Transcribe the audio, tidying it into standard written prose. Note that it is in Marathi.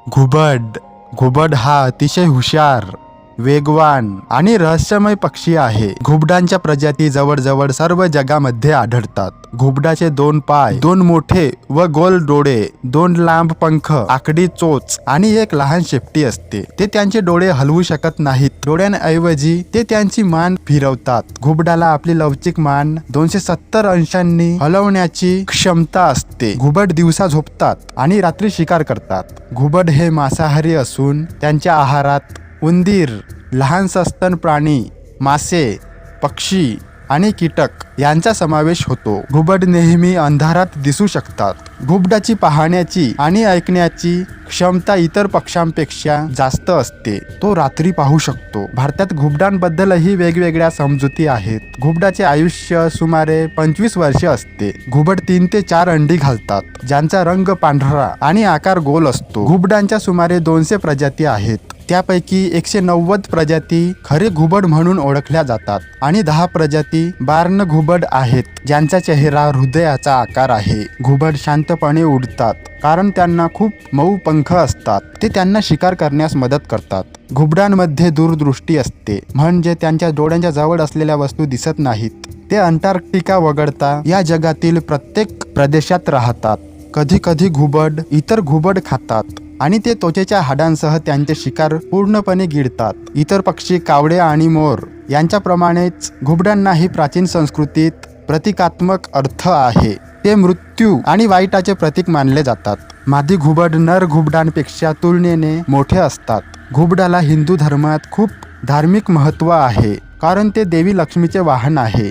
घुबड घुबड हा अतिशय हुशार, वेगवान आणि रहस्यमय पक्षी आहे. घुबडांच्या प्रजाती जवळजवळ सर्व जगामध्ये आढळतात. घुबडाचे 2 पाय, 2 मोठे व गोल डोळे, 2 लांब पंख, आकडी चोच आणि एक लहान शेपटी असते. ते त्यांचे डोळे हलवू शकत नाहीत. डोळ्यांऐवजी ते त्यांची मान फिरवतात. घुबडाला आपली लवचिक मान 270 अंशांनी हलवण्याची क्षमता असते. घुबड दिवसा झोपतात आणि रात्री शिकार करतात. घुबड हे मांसाहारी असून त्यांच्या आहारात उंदीर, लहान सस्तन प्राणी, मासे, पक्षी आणि कीटक यांचा समावेश होतो. घुबड नेहमी अंधारात दिसू शकतात. घुबडाची पाहण्याची आणि ऐकण्याची क्षमता इतर पक्ष्यांपेक्षा जास्त असते. तो रात्री पाहू शकतो. भारतात घुबडांबद्दलही वेगवेगळ्या समजुती आहेत. घुबडाचे आयुष्य सुमारे 25 वर्षे असते. घुबड 3 ते 4 अंडी घालतात, ज्यांचा रंग पांढरा आणि आकार गोल असतो. घुबडांच्या सुमारे 200 प्रजाती आहेत. त्यापैकी 190 प्रजाती खरे घुबड म्हणून ओळखल्या जातात आणि 10 प्रजाती बार्न घुबड आहेत, ज्यांचा चेहरा हृदयाचा आकार आहे. घुबड शांतपणे उडतात कारण त्यांना खूप मऊ पंख असतात. ते त्यांना शिकार करण्यास मदत करतात. घुबडांमध्ये दूरदृष्टी असते, म्हणजे त्यांच्या डोळ्यांच्या जवळ असलेल्या वस्तू दिसत नाहीत. ते अंटार्क्टिका वगळता या जगातील प्रत्येक प्रदेशात राहतात. कधी कधी घुबड इतर घुबड खातात आणि ते त्वचेच्या हाडांसह त्यांचे शिकार पूर्णपणे गिळतात. इतर पक्षी, कावळे आणि मोर यांच्याप्रमाणेच घुबडांनाही प्राचीन संस्कृतीत प्रतिकात्मक अर्थ आहे. ते मृत्यू आणि वाईटाचे प्रतीक मानले जातात. मादी घुबड नर घुबडांपेक्षा तुलनेने मोठे असतात. घुबडाला हिंदू धर्मात खूप धार्मिक महत्त्व आहे कारण ते देवी लक्ष्मीचे वाहन आहे.